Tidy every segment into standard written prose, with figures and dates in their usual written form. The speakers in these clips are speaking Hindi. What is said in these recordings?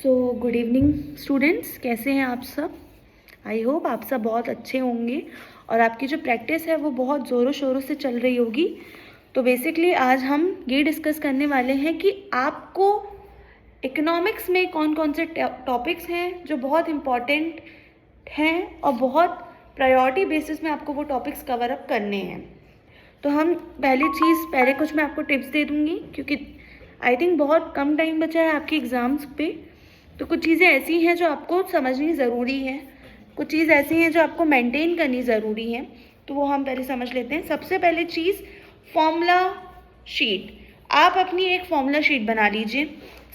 सो गुड इवनिंग स्टूडेंट्स, कैसे हैं आप सब। आई होप आप सब बहुत अच्छे होंगे और आपकी जो प्रैक्टिस है वो बहुत ज़ोरों शोरों से चल रही होगी। तो बेसिकली आज हम ये डिस्कस करने वाले हैं कि आपको इकोनॉमिक्स में कौन कौन से टॉपिक्स हैं जो बहुत इम्पॉर्टेंट हैं और बहुत प्रायोरिटी बेसिस में आपको वो टॉपिक्स कवर अप करने हैं। तो हम पहले कुछ मैं आपको टिप्स दे दूँगी, क्योंकि आई थिंक बहुत कम टाइम बचा है आपके एग्ज़ाम्स पे। तो कुछ चीज़ें ऐसी हैं जो आपको समझनी ज़रूरी है, कुछ चीज़ ऐसी हैं जो आपको मेंटेन करनी ज़रूरी है। तो वो हम पहले समझ लेते हैं। सबसे पहले चीज़, फॉर्मूला शीट। आप अपनी एक फॉर्मूला शीट बना लीजिए,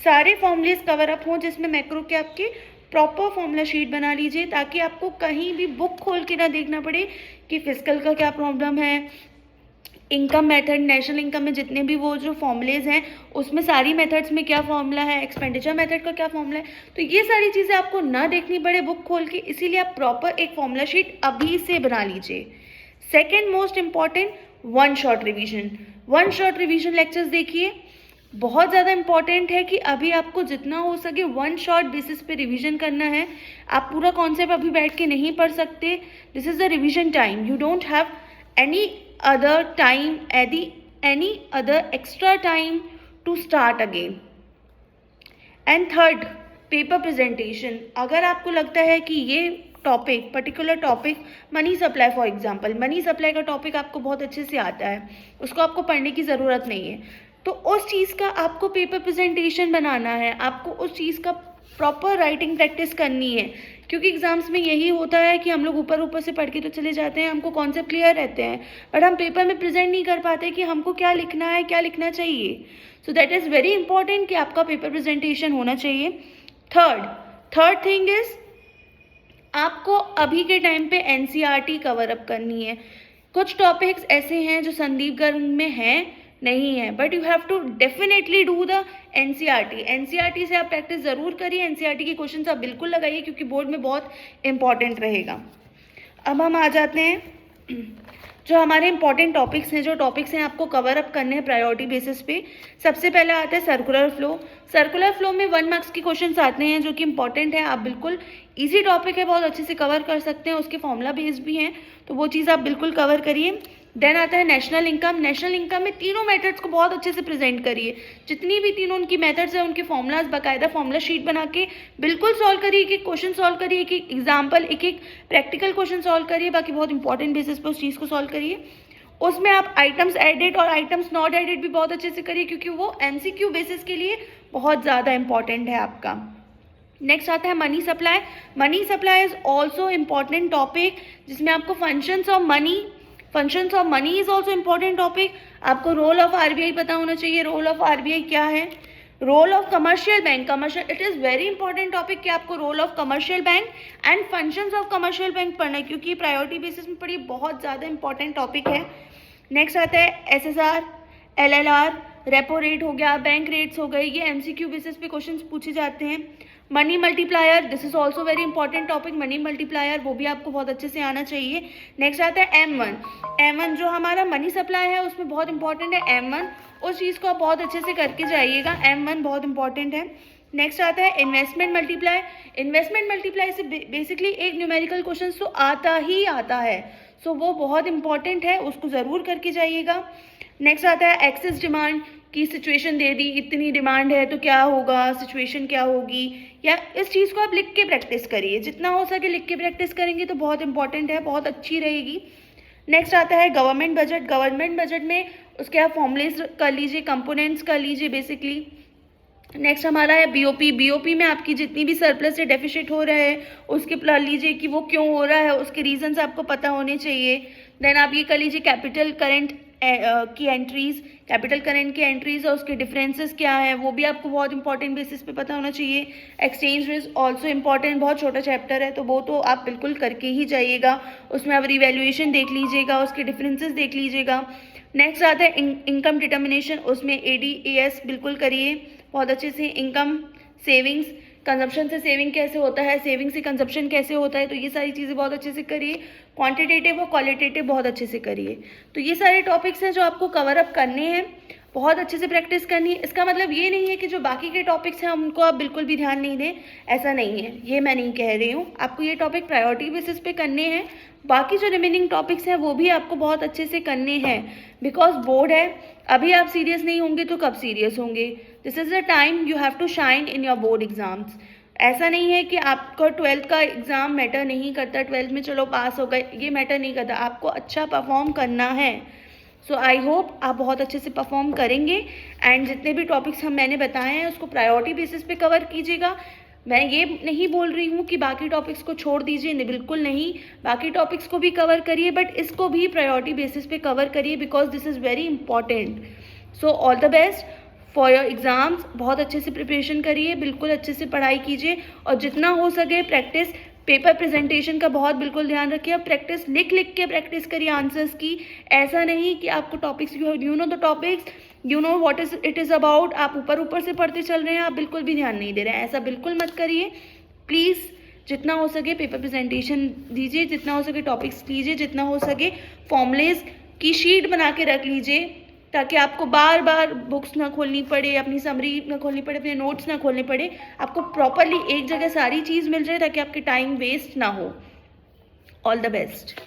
सारे फॉर्मूलेस कवर अप हों जिसमें मैक्रो के आपके प्रॉपर फॉर्मूला शीट बना लीजिए, ताकि आपको कहीं भी बुक खोल के ना देखना पड़े कि फिजिकल का क्या प्रॉब्लम है, इनकम मेथड, नेशनल इनकम में जितने भी वो जो फॉर्मूलेज हैं उसमें सारी मेथड्स में क्या फॉर्मूला है, एक्सपेंडिचर मेथड का क्या फॉर्मूला है। तो ये सारी चीज़ें आपको ना देखनी पड़े बुक खोल के, इसीलिए आप प्रॉपर एक फॉर्मूला शीट अभी से बना लीजिए। Second most important, one shot revision. One shot revision lectures देखिए, बहुत ज़्यादा इंपॉर्टेंट है कि अभी आपको जितना हो सके वन शॉट बेसिस पे रिवीजन करना है। आप पूरा कॉन्सेप्ट अभी बैठ के नहीं पढ़ सकते। This is the revision time, you don't have any other time, any other extra time to start again. And third, paper presentation. अगर आपको लगता है कि ये topic, particular topic, money supply for example, money supply का टॉपिक आपको बहुत अच्छे से आता है, उसको आपको पढ़ने की ज़रूरत नहीं है, तो उस चीज़ का आपको पेपर प्रेजेंटेशन बनाना है, आपको उस चीज़ का प्रॉपर राइटिंग प्रैक्टिस करनी है। क्योंकि एग्जाम्स में यही होता है कि हम लोग ऊपर ऊपर से पढ़ के तो चले जाते हैं, हमको कॉन्सेप्ट क्लियर रहते हैं, बट हम पेपर में प्रेजेंट नहीं कर पाते कि हमको क्या लिखना है, क्या लिखना चाहिए। So that is very important कि आपका पेपर प्रेजेंटेशन होना चाहिए। थर्ड थिंग इज, आपको अभी के टाइम पे एनसीईआरटी कवर अप करनी है। कुछ टॉपिक्स ऐसे हैं जो संदीप गर्ग में हैं, नहीं है, but you have to definitely do the NCERT. NCERT से आप प्रैक्टिस ज़रूर करिए, एनसीईआरटी के क्वेश्चन आप बिल्कुल लगाइए, क्योंकि बोर्ड में बहुत इंपॉर्टेंट रहेगा। अब हम आ जाते हैं जो हमारे इंपॉर्टेंट टॉपिक्स हैं, जो टॉपिक्स हैं आपको कवर अप करने हैं प्रायोरिटी बेसिस पे। सबसे पहले आता है सर्कुलर फ्लो। सर्कुलर फ्लो में 1 मार्क्स के क्वेश्चंस आते हैं जो कि इंपॉर्टेंट है, आप बिल्कुल इजी टॉपिक है, बहुत अच्छे से कवर कर सकते हैं, उसके फॉर्मूला बेस्ड भी हैं, तो वो चीज़ आप बिल्कुल कवर करिए। देन आता है नेशनल इनकम। नेशनल इनकम में तीनों मेथड्स को बहुत अच्छे से प्रेजेंट करिए, जितनी भी तीनों उनकी मेथड्स हैं उनके फॉर्मूलाज बाकायदा फॉर्मूला शीट बना के बिल्कुल सॉल्व करिए, एक एक क्वेश्चन सॉल्व करिए, एक एक एग्जाम्पल, एक एक प्रैक्टिकल क्वेश्चन सॉल्व करिए, बाकी बहुत इंपॉर्टेंट बेसिस पे उस चीज़ को सॉल्व करिए। उसमें आप आइटम्स एडेड और आइटम्स नॉट एडेड भी बहुत अच्छे से करिए, क्योंकि वो एमसीक्यू बेसिस के लिए बहुत ज़्यादा इंपॉर्टेंट है आपका। नेक्स्ट आता है money supply. Money supply is also important topic, जिसमें आपको functions of money is also important topic. आपको रोल ऑफ आरबीआई पता होना चाहिए, रोल ऑफ आरबीआई क्या है, role of commercial bank, it is very important topic कि आपको role of commercial bank and functions of commercial bank पढ़ना है, क्योंकि प्रायोरिटी बेसिस में पढ़िए, बहुत ज़्यादा इंपॉर्टेंट टॉपिक है। नेक्स्ट आता है एसएसआर, एलएलआर, रेपो रेट हो गया, बैंक रेट्स हो गए, ये एमसीक्यू बेसिस पे क्वेश्चंस पूछे जाते हैं। Money multiplier, this is also very important topic, money multiplier, वो भी आपको बहुत अच्छे से आना चाहिए। नेक्स्ट आता है M1 जो हमारा मनी सप्लाई है उसमें बहुत इंपॉर्टेंट है M1, उस चीज़ को आप बहुत अच्छे से करके जाइएगा, M1 बहुत इंपॉर्टेंट है। नेक्स्ट आता है इन्वेस्टमेंट मल्टीप्लाई। इन्वेस्टमेंट मल्टीप्लाई से बेसिकली एक न्यूमेरिकल क्वेश्चन तो आता ही आता है, सो वो बहुत इंपॉर्टेंट है, उसको ज़रूर करके जाइएगा। नेक्स्ट आता है एक्सेस डिमांड, की सिचुएशन दे दी, इतनी डिमांड है तो क्या होगा, सिचुएशन क्या होगी, या इस चीज़ को आप लिख के प्रैक्टिस करिए, जितना हो सके लिख के प्रैक्टिस करेंगे तो बहुत इंपॉर्टेंट है, बहुत अच्छी रहेगी। नेक्स्ट आता है गवर्नमेंट बजट। गवर्नमेंट बजट में उसके आप फॉर्मूलेस कर लीजिए, कंपोनेंट्स कर लीजिए बेसिकली। नेक्स्ट हमारा है बीओपी। बीओपी में आपकी जितनी भी सरप्लस या डेफिसिट हो रहा है उसके कर लीजिए कि वो क्यों हो रहा है, उसके रीजंस आपको पता होने चाहिए। देन आप ये कर लीजिए कैपिटल करेंट की एंट्रीज, कैपिटल करेंट की एंट्रीज और उसके डिफरेंसेस क्या है, वो भी आपको बहुत इंपॉर्टेंट बेसिस पे पता होना चाहिए। एक्सचेंज रिस्क ऑल्सो इंपॉर्टेंट, बहुत छोटा चैप्टर है तो वो तो आप बिल्कुल करके ही जाइएगा, उसमें आप रिवैल्यूएशन देख लीजिएगा, उसके डिफरेंसेस देख लीजिएगा। नेक्स्ट आता है इनकम डिटर्मिनेशन, उसमें ADAS बिल्कुल करिए बहुत अच्छे से। इनकम, सेविंग्स, कंजप्शन से सेविंग कैसे होता है, सेविंग से कंजप्शन कैसे होता है, तो ये सारी चीज़ें बहुत अच्छे से करिए। क्वांटिटेटिव और क्वालिटेटिव बहुत अच्छे से करिए। तो ये सारे टॉपिक्स हैं जो आपको कवर अप करने हैं। बहुत अच्छे से प्रैक्टिस करनी है। इसका मतलब ये नहीं है कि जो बाकी के टॉपिक्स हैं उनको आप बिल्कुल भी ध्यान नहीं दें, ऐसा नहीं है, ये मैं नहीं कह रही हूँ। आपको ये टॉपिक प्रायोरिटी बेसिस पे करने हैं, बाकी जो रिमेनिंग टॉपिक्स हैं वो भी आपको बहुत अच्छे से करने हैं, बिकॉज बोर्ड है। अभी आप सीरियस नहीं होंगे तो कब सीरियस होंगे? This is the time you have to shine in your board exams. ऐसा नहीं है कि आपका 12th का एग्ज़ाम मैटर नहीं करता, 12th में चलो पास हो गए, ये मैटर नहीं करता, आपको अच्छा परफॉर्म करना है। सो आई होप आप बहुत अच्छे से परफॉर्म करेंगे एंड जितने भी टॉपिक्स मैंने बताए हैं उसको प्रायोरिटी बेसिस पे कवर कीजिएगा। मैं ये नहीं बोल रही हूँ कि बाकी टॉपिक्स को छोड़ दीजिए, नहीं, बिल्कुल नहीं, बाकी टॉपिक्स को भी कवर करिए, बट इसको भी प्रायोरिटी बेसिस पे कवर करिए, because this is very important. So all the best for your exams. बहुत अच्छे से प्रिपरेशन करिए, बिल्कुल अच्छे से पढ़ाई कीजिए और जितना हो सके प्रैक्टिस पेपर प्रेजेंटेशन का बहुत बिल्कुल ध्यान रखिए। अब प्रैक्टिस लिख के प्रैक्टिस करिए आंसर्स की। ऐसा नहीं कि आपको topics you know the topics, you know what it is about, आप ऊपर से पढ़ते चल रहे हैं, आप बिल्कुल भी ध्यान नहीं दे रहे हैं, ऐसा बिल्कुल मत करिए प्लीज़। जितना हो सके पेपर प्रेजेंटेशन दीजिए, जितना हो सके टॉपिक्स लीजिए, जितना हो सके फॉर्मूलेज की शीट बना के रख लीजिए, ताकि आपको बार बार बुक्स ना खोलनी पड़े, अपनी समरी ना खोलनी पड़े, अपने नोट्स ना खोलने पड़े, आपको प्रॉपरली एक जगह सारी चीज़ मिल जाए ताकि आपके टाइम वेस्ट ना हो। All the best.